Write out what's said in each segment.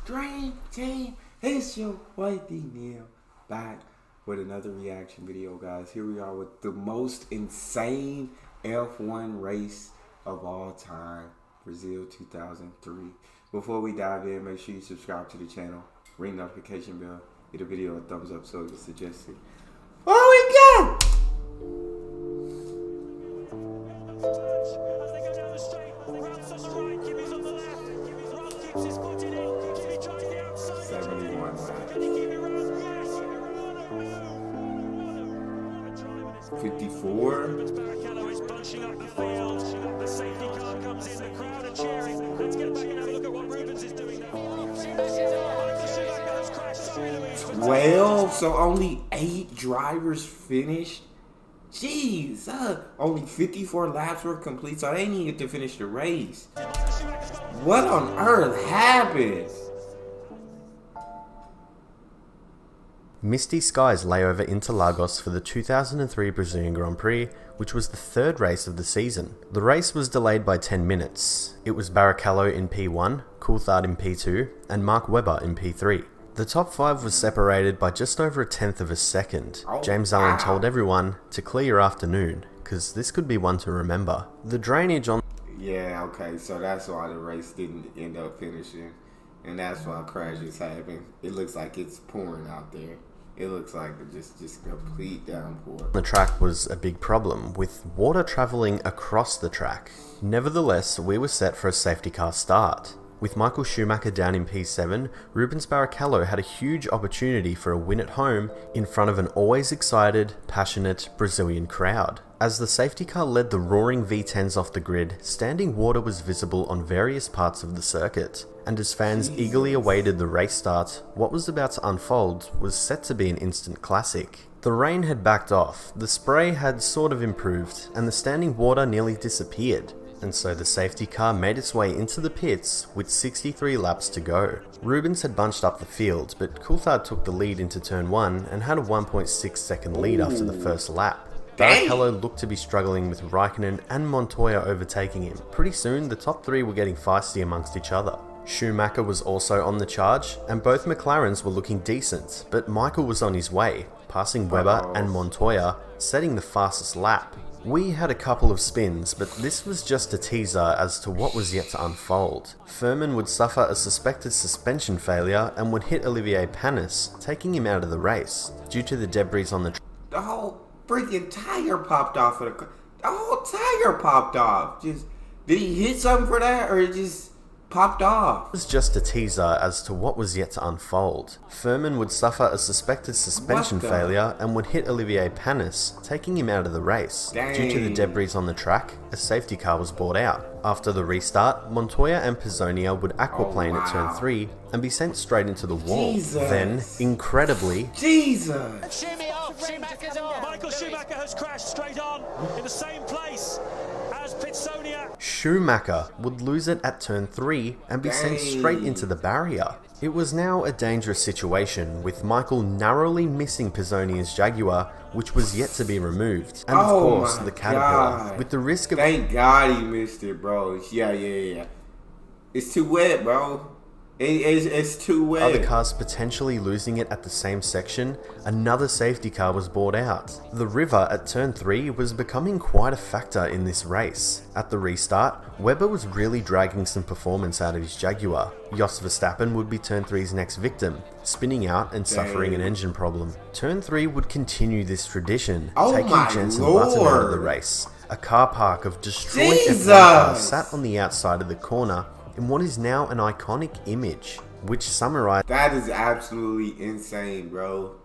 Dream Team, it's your boy Neal back with another reaction video, guys. Here we are with the most insane F1 race of all time, Brazil 2003. Before we dive in, make sure you subscribe to the channel, ring the notification bell, give the video a thumbs up so it gets suggested. Here we go! Well, so only 8 drivers finished. Jeez, only 54 laps were complete, so they didn't even get to finish the race. What on earth happened? Misty skies lay over Interlagos for the 2003 Brazilian Grand Prix, which was the third race of the season. The race was delayed by 10 minutes. It was Barrichello in P1, Coulthard in P2, and Mark Webber in P3. The top 5 was separated by just over 1/10 of a second. James Allen told everyone to clear your afternoon, because this could be one to remember. The drainage on... Yeah, okay, so that's why the race didn't end up finishing. And that's why crashes happen. It looks like it's pouring out there. It looks like just complete downpour. The track was a big problem, with water travelling across the track. Nevertheless, we were set for a safety car start. With Michael Schumacher down in P7, Rubens Barrichello had a huge opportunity for a win at home in front of an always excited, passionate Brazilian crowd. As the safety car led the roaring V10s off the grid, standing water was visible on various parts of the circuit. And as fans eagerly awaited the race start, what was about to unfold was set to be an instant classic. The rain had backed off, the spray had sort of improved, and the standing water nearly disappeared. And so the safety car made its way into the pits with 63 laps to go. Rubens had bunched up the field, but Coulthard took the lead into turn 1 and had a 1.6 second lead after the first lap. Barrichello looked to be struggling with Raikkonen and Montoya overtaking him. Pretty soon, the top 3 were getting feisty amongst each other. Schumacher was also on the charge, and both McLarens were looking decent, but Michael was on his way, passing Webber and Montoya, setting the fastest lap. We had a couple of spins, but this was just a teaser as to what was yet to unfold. Furman would suffer a suspected suspension failure and would hit Olivier Panis, taking him out of the race, due to the debris on the track. The whole freaking tire popped off of the whole tire popped off. Did he hit something for that, or it just popped off? It was just a teaser as to what was yet to unfold. Furman would suffer a suspected suspension failure and would hit Olivier Panis, taking him out of the race. Due to the debris on the track, a safety car was brought out. After the restart, Montoya and Pizzonia would aquaplane at turn 3 and be sent straight into the wall. Then, incredibly, Michael Schumacher has crashed straight on in the same place as Pizzonia. Schumacher would lose it at turn 3 and be sent straight into the barrier. It was now a dangerous situation, with Michael narrowly missing Pizzonia's Jaguar, which was yet to be removed, and of course the Caterpillar, with the risk of... Thank God he missed it, bro. Yeah. It's too wet, bro. It's too wet. Other cars potentially losing it at the same section, another safety car was brought out. The river at turn 3 was becoming quite a factor in this race. At the restart, Webber was really dragging some performance out of his Jaguar. Jos Verstappen would be turn 3's next victim, spinning out and suffering an engine problem. Turn 3 would continue this tradition, taking Jenson Button out of the race. A car park of destroyed F1 cars sat on the outside of the corner in what is now an iconic image, which summarized... That is absolutely insane, bro.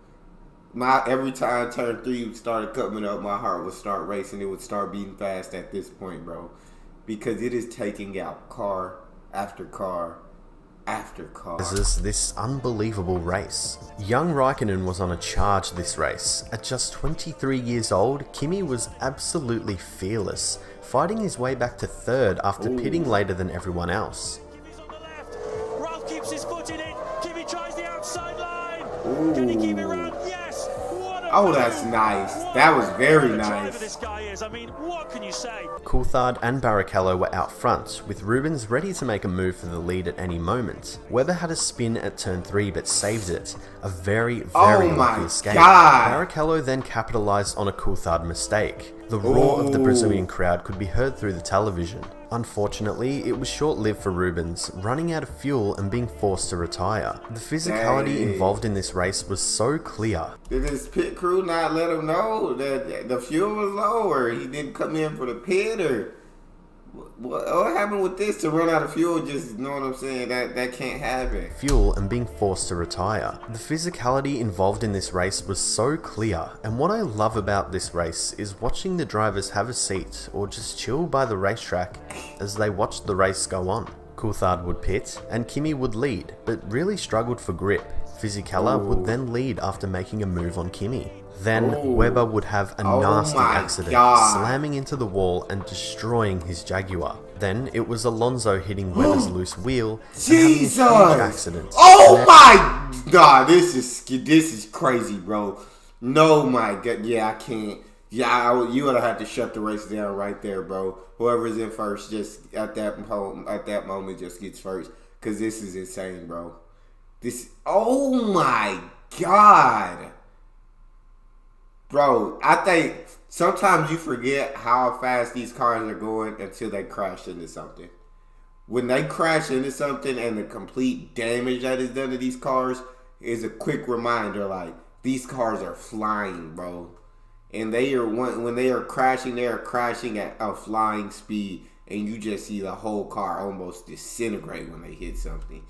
Every time turn 3 started coming up, my heart would start racing. It would start beating fast at this point, bro. Because it is taking out car after car after car. This unbelievable race. Young Raikkonen was on a charge this race. At just 23 years old, Kimi was absolutely fearless, fighting his way back to 3rd after pitting later than everyone else. Kimi's on the left. Ralph keeps his foot in it. Kimi tries the outside line. Can he keep it round? Yes. What a Oh, that's nice. That was very What a driver nice. this guy is. I mean, what can you say? Coulthard and Barrichello were out front, with Rubens ready to make a move for the lead at any moment. Webber had a spin at turn 3 but saved it. A very lucky escape. Barrichello then capitalised on a Coulthard mistake. The roar of the Brazilian crowd could be heard through the television. Unfortunately, it was short-lived for Rubens, running out of fuel and being forced to retire. The physicality involved in this race was so clear. Did his pit crew not let him know that the fuel was low, or he didn't come in for the pit, or what happened with this to run out of fuel? Just, you know what I'm saying? That can't happen. Fuel and being forced to retire. The physicality involved in this race was so clear, and what I love about this race is watching the drivers have a seat or just chill by the racetrack as they watched the race go on. Coulthard would pit and Kimi would lead, but really struggled for grip. Fisichella would then lead after making a move on Kimi. Then Webber would have a nasty accident, slamming into the wall and destroying his Jaguar. Then it was Alonso hitting Webber's loose wheel and having a huge accident. Oh my god, this is crazy, bro. No, my god, yeah, I can't. Yeah, you would have to shut the race down right there, bro. Whoever's in first, just at that moment, just gets first, cause this is insane, bro. Oh my god. Bro, I think sometimes you forget how fast these cars are going until they crash into something. When they crash into something and the complete damage that is done to these cars is a quick reminder, like, these cars are flying, bro. And when they are crashing at a flying speed, and you just see the whole car almost disintegrate when they hit something.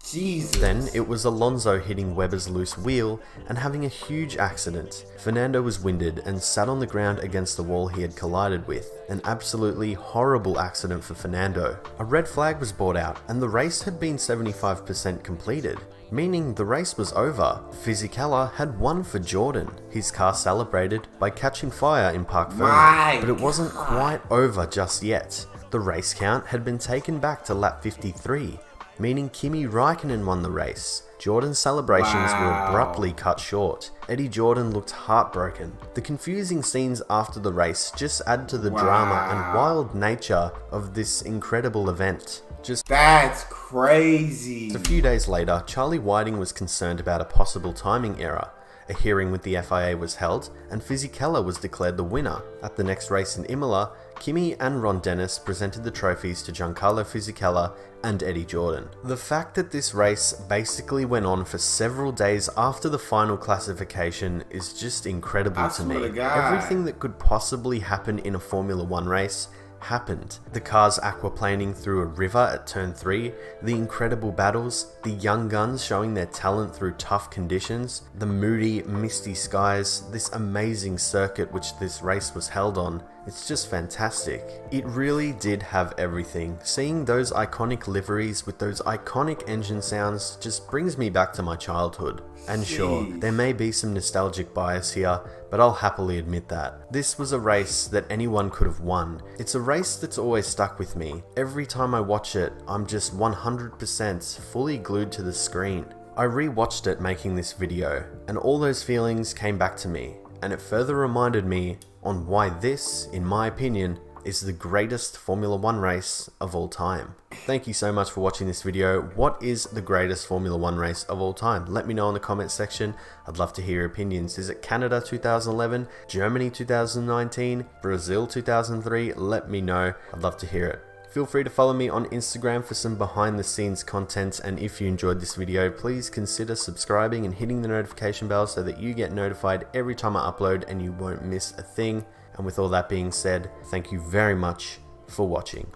Jesus. Then it was Alonso hitting Webber's loose wheel and having a huge accident. Fernando was winded and sat on the ground against the wall he had collided with. An absolutely horrible accident for Fernando. A red flag was brought out and the race had been 75% completed, meaning the race was over. Fisichella had won for Jordan. His car celebrated by catching fire in Park Fermé, but it wasn't quite over just yet. The race count had been taken back to lap 53. Meaning Kimi Raikkonen won the race. Jordan's celebrations were abruptly cut short. Eddie Jordan looked heartbroken. The confusing scenes after the race just add to the drama and wild nature of this incredible event. That's crazy. A few days later, Charlie Whiting was concerned about a possible timing error. A hearing with the FIA was held, and Fisichella was declared the winner. At the next race in Imola, Kimi and Ron Dennis presented the trophies to Giancarlo Fisichella and Eddie Jordan. The fact that this race basically went on for several days after the final classification is just incredible to me. Everything that could possibly happen in a Formula 1 race happened. The cars aquaplaning through a river at turn 3, the incredible battles, the young guns showing their talent through tough conditions, the moody, misty skies, this amazing circuit which this race was held on. It's just fantastic. It really did have everything. Seeing those iconic liveries with those iconic engine sounds just brings me back to my childhood. And sure, there may be some nostalgic bias here, but I'll happily admit that. This was a race that anyone could have won. It's a race that's always stuck with me. Every time I watch it, I'm just 100% fully glued to the screen. I re-watched it making this video, and all those feelings came back to me, and it further reminded me on why this, in my opinion, is the greatest Formula 1 race of all time. Thank you so much for watching this video. What is the greatest Formula 1 race of all time? Let me know in the comments section. I'd love to hear your opinions. Is it Canada 2011, Germany 2019, Brazil 2003? Let me know. I'd love to hear it. Feel free to follow me on Instagram for some behind the scenes content, and if you enjoyed this video, please consider subscribing and hitting the notification bell so that you get notified every time I upload and you won't miss a thing. And with all that being said, thank you very much for watching.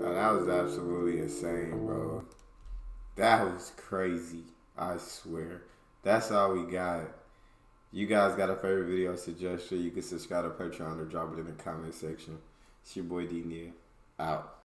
That was absolutely insane, bro. That was crazy. I swear. That's all we got. You guys got a favorite video suggestion? You can subscribe to Patreon or drop it in the comment section. It's your boy Neal. Out.